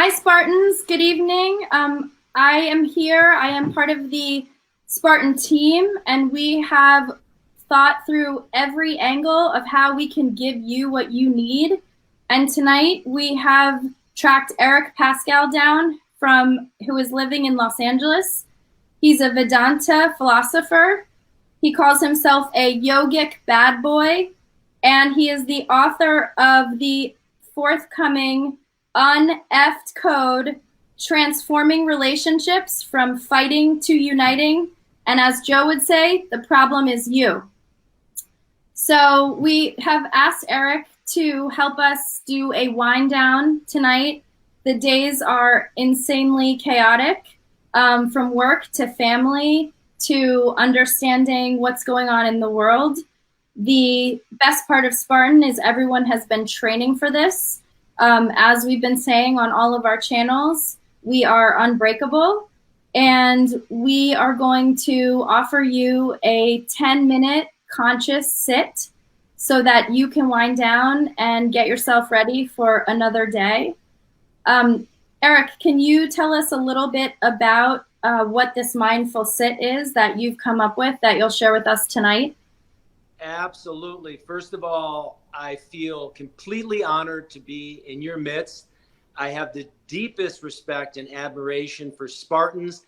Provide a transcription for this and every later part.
Hi, Spartans. Good evening. I am here. I am part of the Spartan team, and we have thought through every angle of how we can give you what you need. And tonight we have tracked Eric Pascal down from who is living in Los Angeles. He's a Vedanta philosopher. He calls himself a yogic bad boy, and he is the author of the forthcoming uneffed code, Transforming Relationships from Fighting to Uniting. And as Joe would say, the problem is you. So we have asked Eric to help us do a wind down tonight. The days are insanely chaotic, from work to family to understanding what's going on in the world. The best part of Spartan is everyone has been training for this. As we've been saying on all of our channels, we are unbreakable, and we are going to offer you a 10-minute conscious sit so that you can wind down and get yourself ready for another day. Eric, can you tell us a little bit about what this mindful sit is that you've come up with that you'll share with us tonight? Absolutely. First of all, I feel completely honored to be in your midst. I have the deepest respect and admiration for Spartans.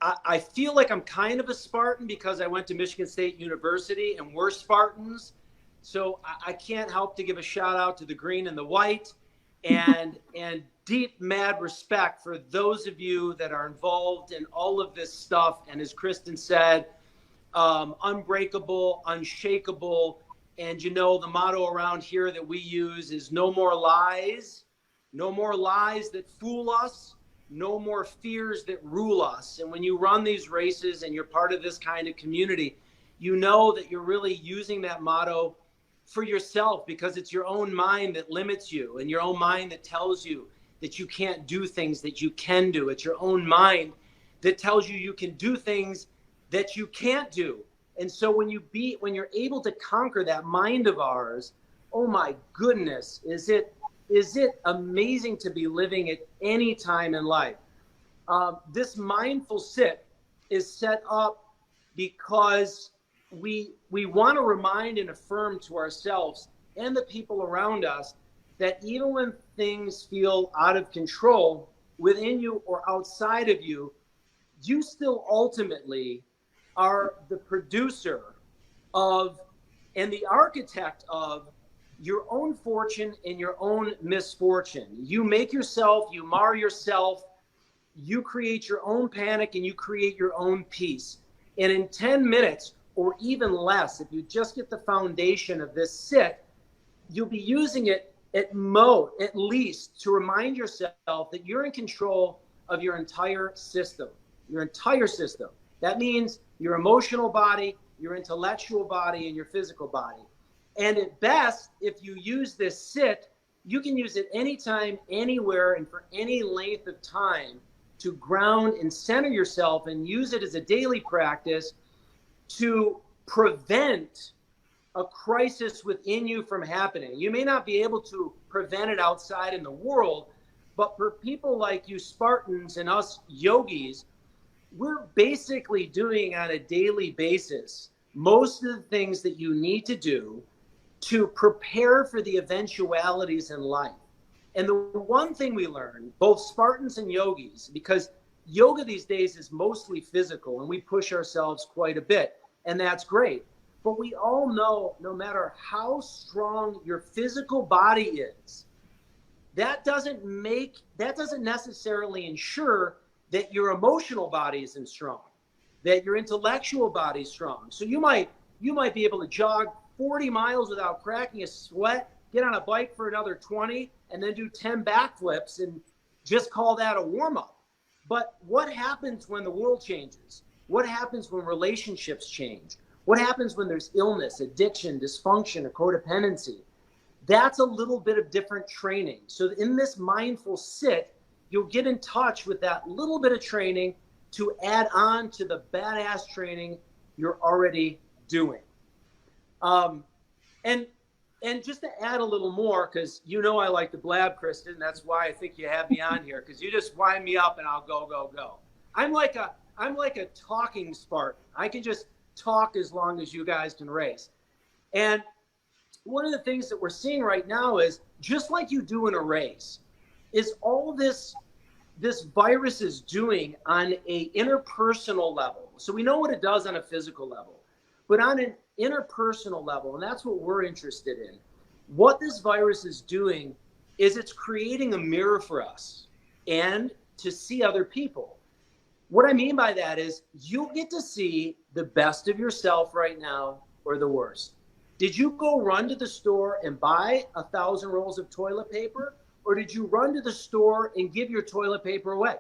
I feel like I'm kind of a Spartan because I went to Michigan State University and we're Spartans. So I can't help to give a shout out to the green and the white and deep, mad respect for those of you that are involved in all of this stuff. And as Kristen said, unbreakable, unshakable. And you know, the motto around here that we use is no more lies that fool us, no more fears that rule us. And when you run these races and you're part of this kind of community, you know that you're really using that motto for yourself, because it's your own mind that limits you and your own mind that tells you that you can't do things that you can do. It's your own mind that tells you you can do things that you can't do. And so when you're able to conquer that mind of ours, oh my goodness, is it amazing to be living at any time in life. This mindful sit is set up because we want to remind and affirm to ourselves and the people around us that even when things feel out of control within you or outside of you, you still ultimately are the producer of and the architect of your own fortune and your own misfortune. You make yourself, you mar yourself, you create your own panic, and you create your own peace. And in 10 minutes or even less, if you just get the foundation of this sit, you'll be using it at least to remind yourself that you're in control of your entire system. That means your emotional body, your intellectual body, and your physical body. And at best, if you use this sit, you can use it anytime, anywhere, and for any length of time to ground and center yourself and use it as a daily practice to prevent a crisis within you from happening. You may not be able to prevent it outside in the world, but for people like you Spartans and us yogis, we're basically doing on a daily basis most of the things that you need to do to prepare for the eventualities in life. And the one thing we learn, both Spartans and yogis, because yoga these days is mostly physical and we push ourselves quite a bit, and that's great. But we all know no matter how strong your physical body is, that doesn't necessarily ensure that your emotional body isn't strong, that your intellectual body is strong. So you might be able to jog 40 miles without cracking a sweat, get on a bike for another 20, and then do 10 backflips and just call that a warm-up. But what happens when the world changes? What happens when relationships change? What happens when there's illness, addiction, dysfunction, or codependency? That's a little bit of different training. So in this mindful sit, you'll get in touch with that little bit of training to add on to the badass training you're already doing. And And just to add a little more, because you know I like to blab, Kristen. That's why I think you have me on here, because you just wind me up and I'll go, go, go. I'm like a talking Spartan. I can just talk as long as you guys can race. And one of the things that we're seeing right now is, just like you do in a race, is all this virus is doing on a interpersonal level. So we know what it does on a physical level, but on an interpersonal level, and that's what we're interested in, what this virus is doing is it's creating a mirror for us and to see other people. What I mean by that is, you get to see the best of yourself right now or the worst. Did you go run to the store and buy 1,000 rolls of toilet paper? Or did you run to the store and give your toilet paper away?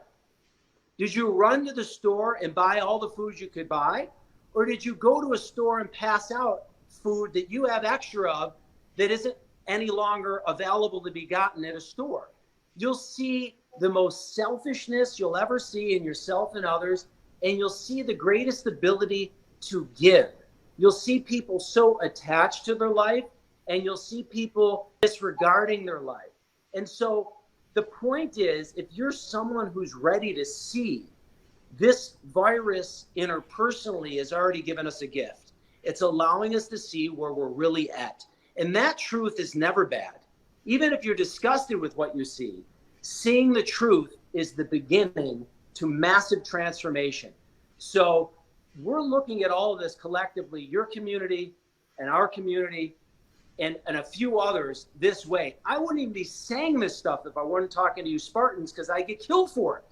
Did you run to the store and buy all the food you could buy? Or did you go to a store and pass out food that you have extra of that isn't any longer available to be gotten at a store? You'll see the most selfishness you'll ever see in yourself and others, and you'll see the greatest ability to give. You'll see people so attached to their life, and you'll see people disregarding their life. And so the point is, if you're someone who's ready to see this virus interpersonally has already given us a gift. It's allowing us to see where we're really at. And that truth is never bad. Even if you're disgusted with what you see, seeing the truth is the beginning to massive transformation. So we're looking at all of this collectively, your community and our community, and a few others this way. I wouldn't even be saying this stuff if I weren't talking to you Spartans, because I get killed for it.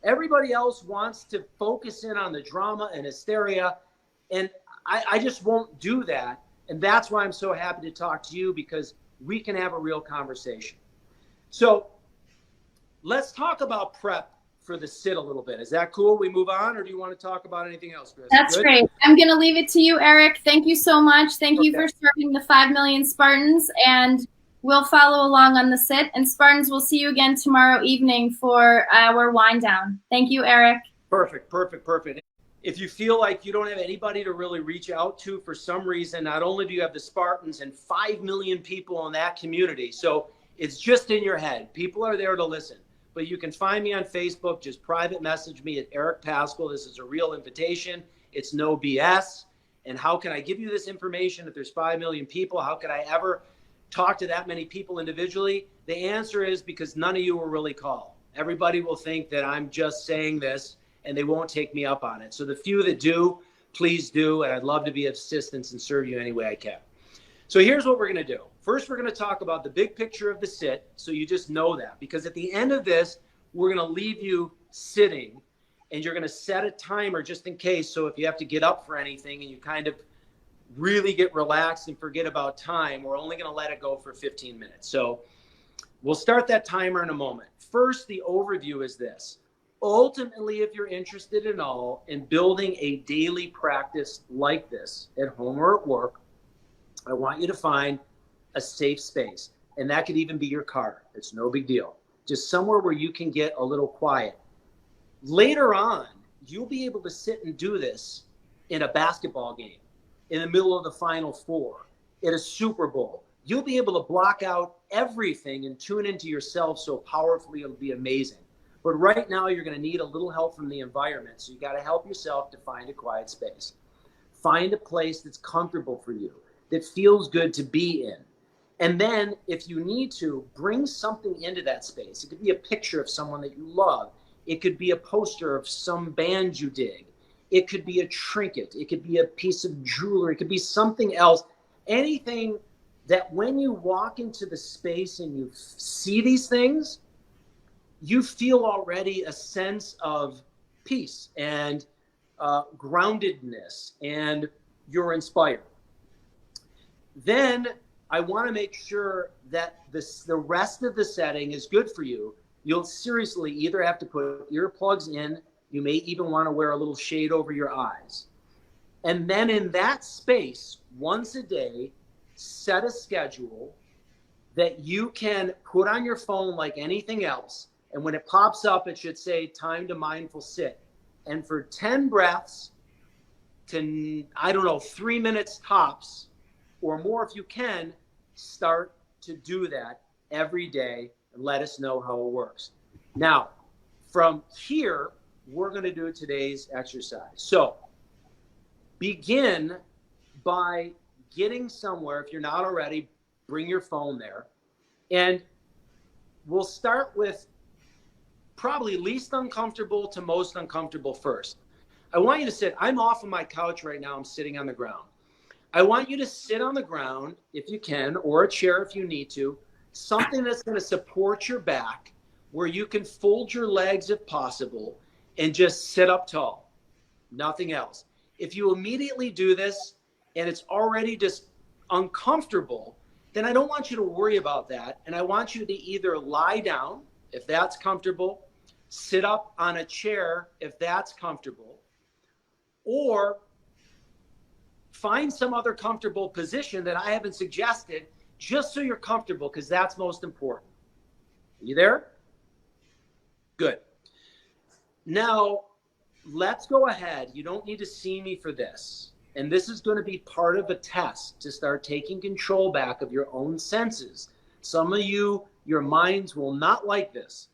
Everybody else wants to focus in on the drama and hysteria, and I just won't do that. And that's why I'm so happy to talk to you, because we can have a real conversation. So let's talk about prep for the sit a little bit. Is that cool? We move on, or do you want to talk about anything else, Chris? That's Good? great. I'm going to leave it to you, Eric. Thank you so much. Thank you for serving the 5 million Spartans, and we'll follow along on the sit. And Spartans, we'll see you again tomorrow evening for our wind down. Thank you, Eric. Perfect. If you feel like you don't have anybody to really reach out to for some reason, not only do you have the Spartans and 5 million people in that community, so it's just in your head. People are there to listen. But you can find me on Facebook. Just private message me at Eric Paskel. This is a real invitation. It's no BS. And how can I give you this information if there's 5 million people? How could I ever talk to that many people individually? The answer is because none of you will really call. Everybody will think that I'm just saying this, and they won't take me up on it. So the few that do, please do. And I'd love to be of assistance and serve you any way I can. So here's what we're going to do. First, we're going to talk about the big picture of the sit, so you just know that. Because at the end of this, we're going to leave you sitting, and you're going to set a timer just in case. So if you have to get up for anything and you kind of really get relaxed and forget about time, we're only going to let it go for 15 minutes. So we'll start that timer in a moment. First, the overview is this. Ultimately, if you're interested at all in building a daily practice like this at home or at work, I want you to find a safe space. And that could even be your car. It's no big deal. Just somewhere where you can get a little quiet. Later on, you'll be able to sit and do this in a basketball game, in the middle of the Final Four, at a Super Bowl. You'll be able to block out everything and tune into yourself so powerfully it'll be amazing. But right now, you're going to need a little help from the environment. So you got to help yourself to find a quiet space. Find a place that's comfortable for you, that feels good to be in. And then if you need to, bring something into that space. It could be a picture of someone that you love. It could be a poster of some band you dig. It could be a trinket. It could be a piece of jewelry. It could be something else. Anything that when you walk into the space and you see these things, you feel already a sense of peace and groundedness, and you're inspired. Then I want to make sure that the rest of the setting is good for you. You'll seriously either have to put earplugs in. You may even want to wear a little shade over your eyes. And then in that space, once a day, set a schedule that you can put on your phone like anything else. And when it pops up, it should say time to mindful sit. And for 10 breaths to, 3 minutes tops, or more if you can, start to do that every day and let us know how it works. Now, from here, we're going to do today's exercise. So begin by getting somewhere. If you're not already, bring your phone there. And we'll start with probably least uncomfortable to most uncomfortable first. I want you to sit. I'm off of my couch right now. I'm sitting on the ground. I want you to sit on the ground if you can, or a chair if you need to, something that's going to support your back, where you can fold your legs if possible and just sit up tall. Nothing else. If you immediately do this and it's already just uncomfortable, then I don't want you to worry about that. And I want you to either lie down, if that's comfortable, sit up on a chair, if that's comfortable, or find some other comfortable position that I haven't suggested, just so you're comfortable, because that's most important. Are you there? Good. Now, let's go ahead. You don't need to see me for this. And this is going to be part of a test to start taking control back of your own senses. Some of you, your minds will not like this,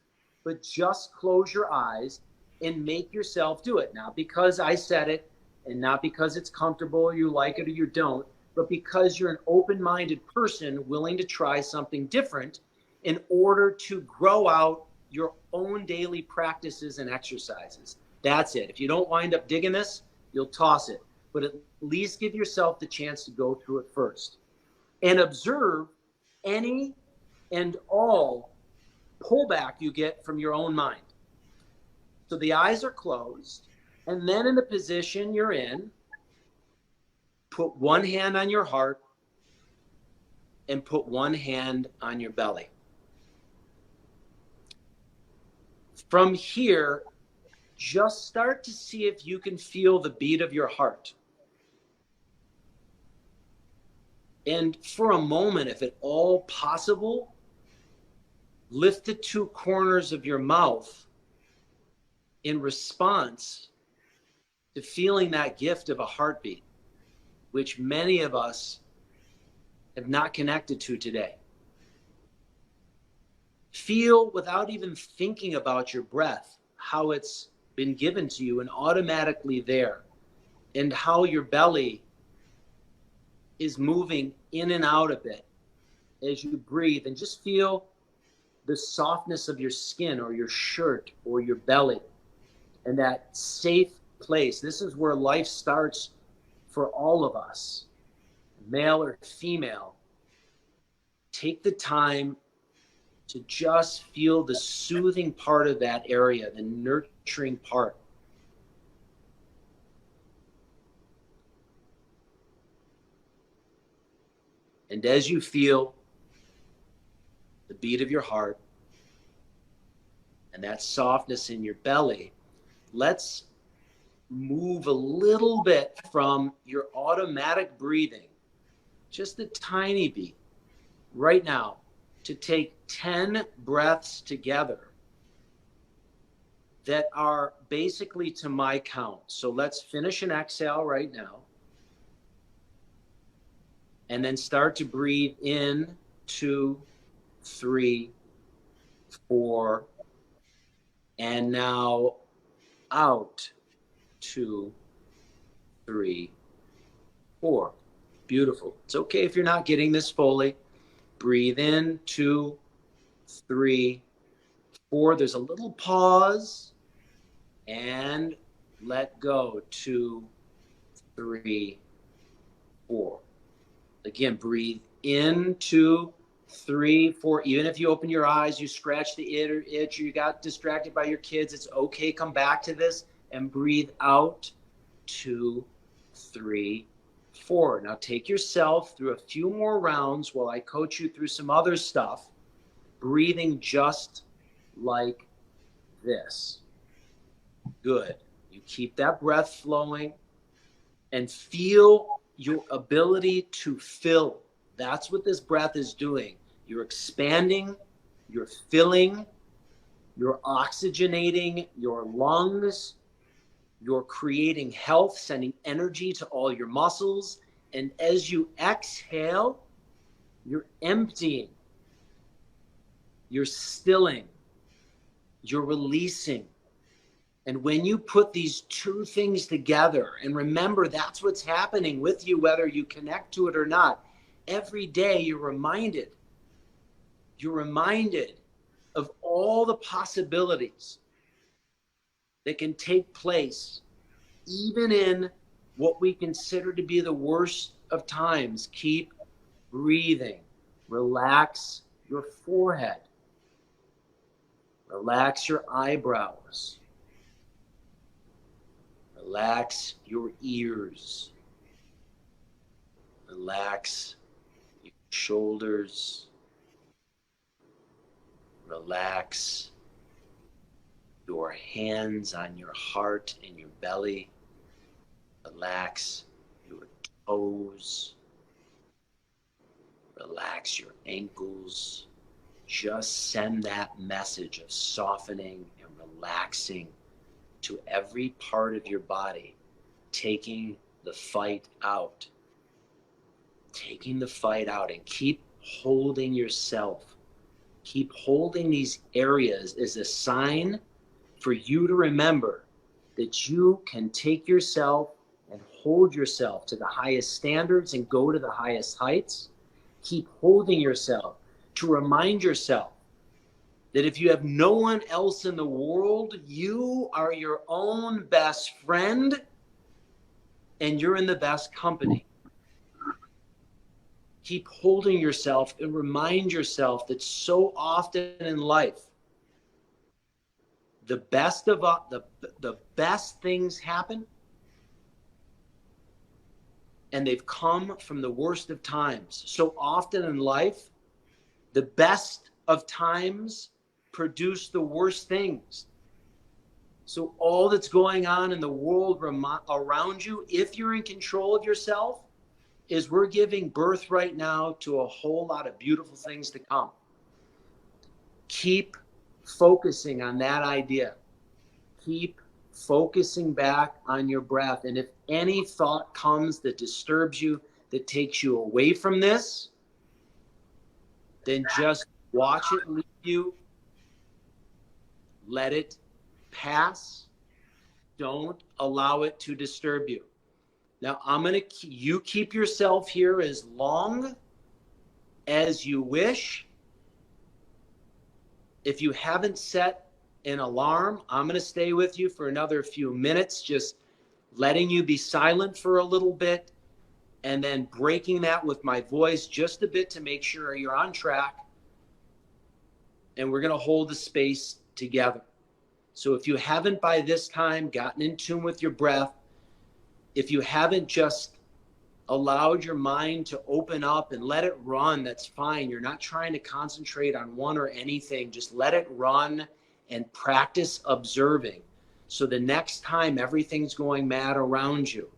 but just close your eyes and make yourself do it. Not because I said it, and not because it's comfortable or you like it or you don't, but because you're an open-minded person willing to try something different in order to grow out your own daily practices and exercises. That's it. If you don't wind up digging this, you'll toss it. But at least give yourself the chance to go through it first. And observe any and all pullback you get from your own mind. So the eyes are closed. And then in the position you're in, put one hand on your heart and put one hand on your belly. From here, just start to see if you can feel the beat of your heart. And for a moment, if at all possible, lift the two corners of your mouth in response to feeling that gift of a heartbeat, which many of us have not connected to today. Feel, without even thinking about your breath, how it's been given to you and automatically there, and how your belly is moving in and out a bit as you breathe, and just feel the softness of your skin or your shirt or your belly and that safe place. This is where life starts for all of us, male or female. Take the time to just feel the soothing part of that area, the nurturing part. And as you feel the beat of your heart and that softness in your belly, let's move a little bit from your automatic breathing, just a tiny bit, right now, to take 10 breaths together that are basically to my count. So let's finish an exhale right now. And then start to breathe in, 2, 3, 4, and now out, 2, 3, 4. Beautiful. It's okay if you're not getting this fully. Breathe in, 2, 3, 4. There's a little pause, and let go, 2, 3, 4. Again, breathe in, 2, 3, 4. Even if you open your eyes, you scratch the itch, or you got distracted by your kids, it's okay. Come back to this and breathe out, 2, 3, 4. Now take yourself through a few more rounds while I coach you through some other stuff, breathing just like this. Good. You keep that breath flowing and feel your ability to fill. That's what this breath is doing. You're expanding, you're filling, you're oxygenating your lungs, you're creating health, sending energy to all your muscles. And as you exhale, You're emptying. You're stilling. You're releasing. And when you put these two things together, and remember, that's what's happening with you, whether you connect to it or not, every day you're reminded of all the possibilities that can take place, even in what we consider to be the worst of times. Keep breathing. Relax your forehead. Relax your eyebrows. Relax your ears. Relax your shoulders. Relax your hands on your heart and your belly. Relax your toes. Relax your ankles. Just send that message of softening and relaxing to every part of your body, taking the fight out. Taking the fight out, and keep holding yourself. Keep holding these areas as a sign for you to remember that you can take yourself and hold yourself to the highest standards and go to the highest heights. Keep holding yourself to remind yourself that if you have no one else in the world, you are your own best friend and you're in the best company. Keep holding yourself and remind yourself that so often in life, the best of the best things happen, and they've come from the worst of times. So often in life, the best of times produce the worst things. So all that's going on in the world around you, if you're in control of yourself, is we're giving birth right now to a whole lot of beautiful things to come. Keep focusing on that idea. Keep focusing back on your breath. And if any thought comes that disturbs you, that takes you away from this, then just watch it leave you. Let it pass. Don't allow it to disturb you. Now, you keep yourself here as long as you wish. If you haven't set an alarm, I'm going to stay with you for another few minutes, just letting you be silent for a little bit, and then breaking that with my voice just a bit to make sure you're on track. And we're going to hold the space together. So if you haven't by this time gotten in tune with your breath, if you haven't just allowed your mind to open up and let it run, that's fine. You're not trying to concentrate on one or anything. Just let it run and practice observing. So the next time everything's going mad around you,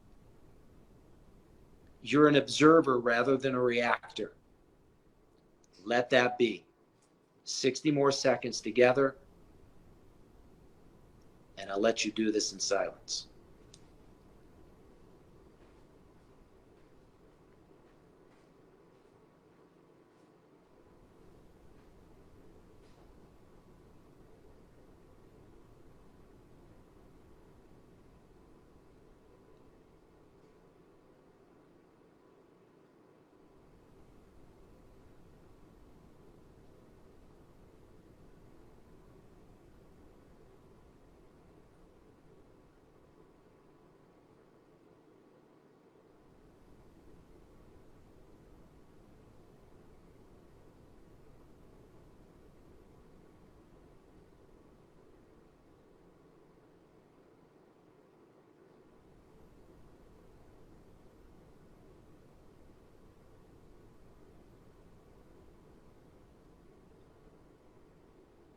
you're an observer rather than a reactor. Let that be. 60 more seconds together, and I'll let you do this in silence.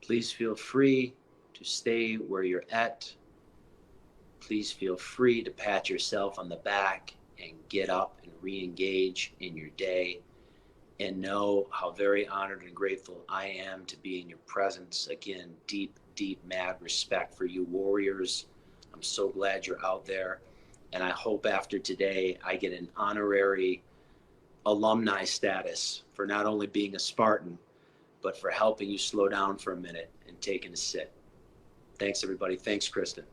Please feel free to stay where you're at. Please feel free to pat yourself on the back and get up and re-engage in your day. And know how very honored and grateful I am to be in your presence. Again, deep, deep, mad respect for you warriors. I'm so glad you're out there. And I hope after today I get an honorary alumni status for not only being a Spartan, but for helping you slow down for a minute and taking a sit. Thanks, everybody. Thanks, Kristen.